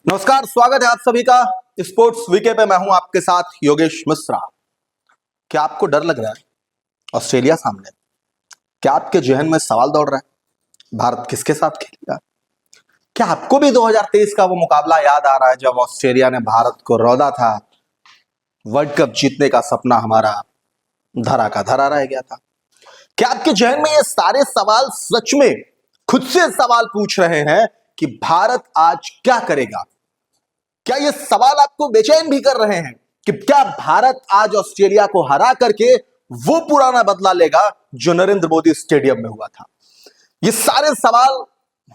नमस्कार, स्वागत है आप सभी का स्पोर्ट्स वीके पे। मैं हूं आपके साथ योगेश मिश्रा। क्या आपको डर लग रहा है ऑस्ट्रेलिया सामने? क्या आपके जहन में सवाल दौड़ रहा है भारत किसके साथ खेलेगा? क्या आपको भी 2023 का वो मुकाबला याद आ रहा है जब ऑस्ट्रेलिया ने भारत को रौंदा था? वर्ल्ड कप जीतने का सपना हमारा धरा का धरा रह गया था। क्या आपके जहन में ये सारे सवाल सच में खुद से सवाल पूछ रहे हैं कि भारत आज क्या करेगा? क्या ये सवाल आपको बेचैन भी कर रहे हैं कि क्या भारत आज ऑस्ट्रेलिया को हरा करके वो पुराना बदला लेगा जो नरेंद्र मोदी स्टेडियम में हुआ था? ये सारे सवाल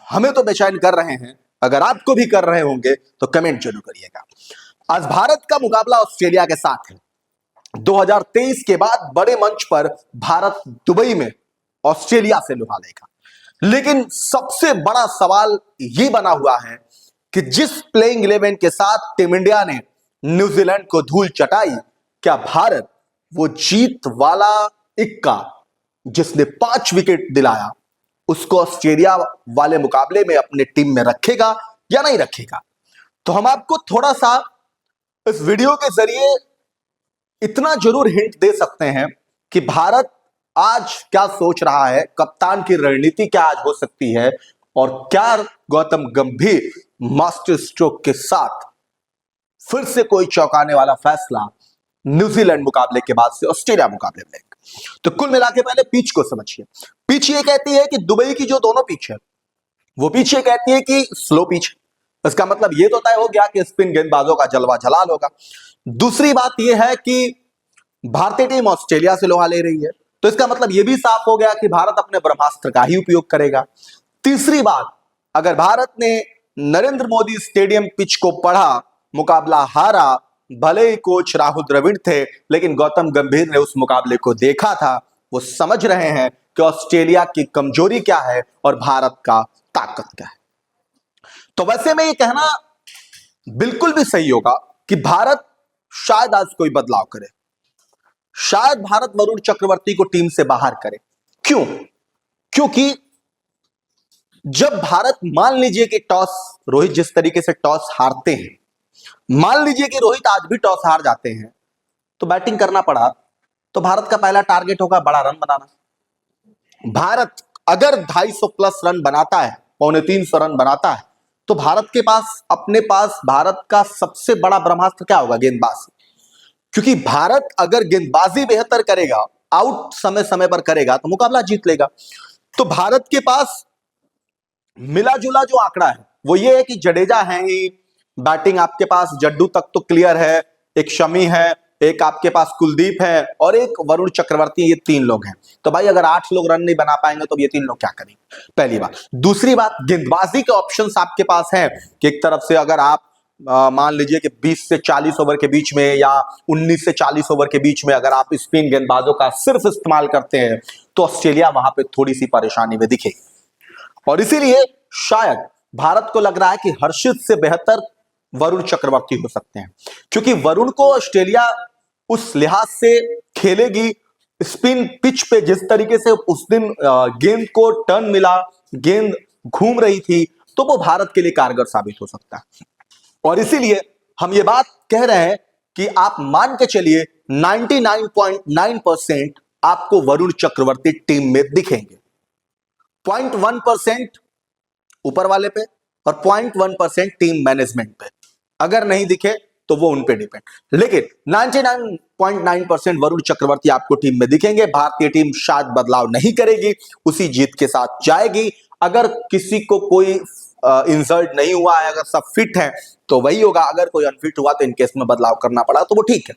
हमें तो बेचैन कर रहे हैं। अगर आपको भी कर रहे होंगे तो कमेंट जरूर करिएगा। आज भारत का मुकाबला ऑस्ट्रेलिया के साथ है। 2023 के बाद बड़े मंच पर भारत दुबई में ऑस्ट्रेलिया से लुहा लेगा। लेकिन सबसे बड़ा सवाल यह बना हुआ है कि जिस प्लेइंग 11 के साथ टीम इंडिया ने न्यूजीलैंड को धूल चटाई, क्या भारत वो जीत वाला इक्का जिसने 5 विकेट दिलाया उसको ऑस्ट्रेलिया वाले मुकाबले में अपने टीम में रखेगा या नहीं रखेगा? तो हम आपको थोड़ा सा इस वीडियो के जरिए इतना जरूर हिंट दे सकते हैं कि भारत आज क्या सोच रहा है, कप्तान की रणनीति क्या आज हो सकती है, और क्या गौतम गंभीर मास्टर स्ट्रोक के साथ फिर से कोई चौंकाने वाला फैसला न्यूजीलैंड मुकाबले के बाद से ऑस्ट्रेलिया मुकाबले में लेगा। तो कुल मिला के पहले पिच को समझिए। पिच ये कहती है कि दुबई की जो दोनों पिच है वो पिच ये कहती है कि स्लो पिच। इसका मतलब ये तो तय हो गया कि स्पिन गेंदबाजों का जलवा जलाल होगा। दूसरी बात यह है कि भारतीय टीम ऑस्ट्रेलिया से लोहा ले रही है, तो इसका मतलब यह भी साफ हो गया कि भारत अपने ब्रह्मास्त्र का ही उपयोग करेगा। तीसरी बात, अगर भारत ने नरेंद्र मोदी स्टेडियम पिच को पढ़ा, मुकाबला हारा, भले ही कोच राहुल द्रविड़ थे, लेकिन गौतम गंभीर ने उस मुकाबले को देखा था। वो समझ रहे हैं कि ऑस्ट्रेलिया की कमजोरी क्या है और भारत का ताकत क्या है। तो वैसे में ये कहना बिल्कुल भी सही होगा कि भारत शायद आज कोई बदलाव करे। शायद भारत वरुण चक्रवर्ती को टीम से बाहर करे। क्यों? क्योंकि जब भारत, मान लीजिए कि टॉस, रोहित जिस तरीके से टॉस हारते हैं, मान लीजिए कि रोहित आज भी टॉस हार जाते हैं तो बैटिंग करना पड़ा, तो भारत का पहला टारगेट होगा बड़ा रन बनाना। भारत अगर 250 प्लस रन बनाता है, 250 रन बनाता है, तो भारत के पास, अपने पास भारत का सबसे बड़ा ब्रह्मास्त्र क्या होगा? गेंदबाजी। क्योंकि भारत अगर गेंदबाजी बेहतर करेगा, आउट समय समय पर करेगा, तो मुकाबला जीत लेगा। तो भारत के पास मिला जुला जो आंकड़ा है वो ये है कि जडेजा है ही, बैटिंग आपके पास जड्डू तक तो क्लियर है, एक शमी है, एक आपके पास कुलदीप है और एक वरुण चक्रवर्ती, ये 3 लोग हैं। तो भाई अगर 8 लोग रन नहीं बना पाएंगे तो ये 3 लोग क्या करेंगे? पहली बात। दूसरी बात, गेंदबाजी के ऑप्शंस आपके पास हैं कि एक तरफ से अगर आप मान लीजिए कि 20 से 40 ओवर के बीच में या 19 से 40 ओवर के बीच में अगर आप स्पिन गेंदबाजों का सिर्फ इस्तेमाल करते हैं तो ऑस्ट्रेलिया वहां पे थोड़ी सी परेशानी में दिखेगी। और इसीलिए शायद भारत को लग रहा है कि हर्षित से बेहतर वरुण चक्रवर्ती हो सकते हैं, क्योंकि वरुण को ऑस्ट्रेलिया उस लिहाज से खेलेगी, स्पिन पिच पे जिस तरीके से उस दिन गेंद को टर्न मिला, गेंद घूम रही थी, तो वो भारत के लिए कारगर साबित हो सकता है। और इसीलिए हम ये बात कह रहे हैं कि आप मान के चलिए 99.9% आपको वरुण चक्रवर्ती टीम में दिखेंगे। 0.1% ऊपर वाले पे और 0.1% टीम मैनेजमेंट पे। अगर नहीं दिखे तो वो उन पे डिपेंड। लेकिन 99.9% वरुण चक्रवर्ती आपको टीम में दिखेंगे। भारतीय टीम शायद बदलाव नहीं करेगी, उसी जीत के साथ जाएगी। अगर किसी को कोई इंसल्ट नहीं हुआ है, अगर सब फिट है तो वही होगा। अगर कोई अनफिट हुआ तो इनकेस में बदलाव करना पड़ा तो वो ठीक है।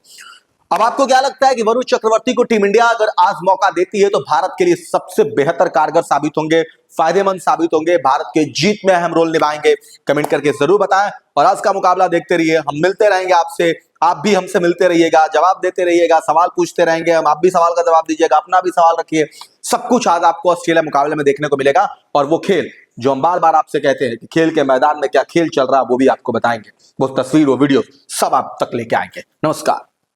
अब आपको क्या लगता है कि वरुण चक्रवर्ती को टीम इंडिया अगर आज मौका देती है तो भारत के लिए सबसे बेहतर कारगर साबित होंगे, फायदेमंद साबित होंगे, भारत के जीत में अहम रोल निभाएंगे? कमेंट करके जरूर बताएं। और आज का मुकाबला देखते रहिए, हम मिलते रहेंगे आपसे, आप भी हमसे मिलते रहिएगा, जवाब देते रहिएगा, सवाल पूछते रहेंगे हम, आप भी सवाल का जवाब दीजिएगा, अपना भी सवाल रखिए। सब कुछ आज आपको ऑस्ट्रेलिया मुकाबले में देखने को मिलेगा। और वो खेल जो हम बार बार आपसे कहते हैं कि खेल के मैदान में क्या खेल चल रहा है वो भी आपको बताएंगे। वो तस्वीर, वो वीडियो सब आप तक लेके आएंगे। नमस्कार।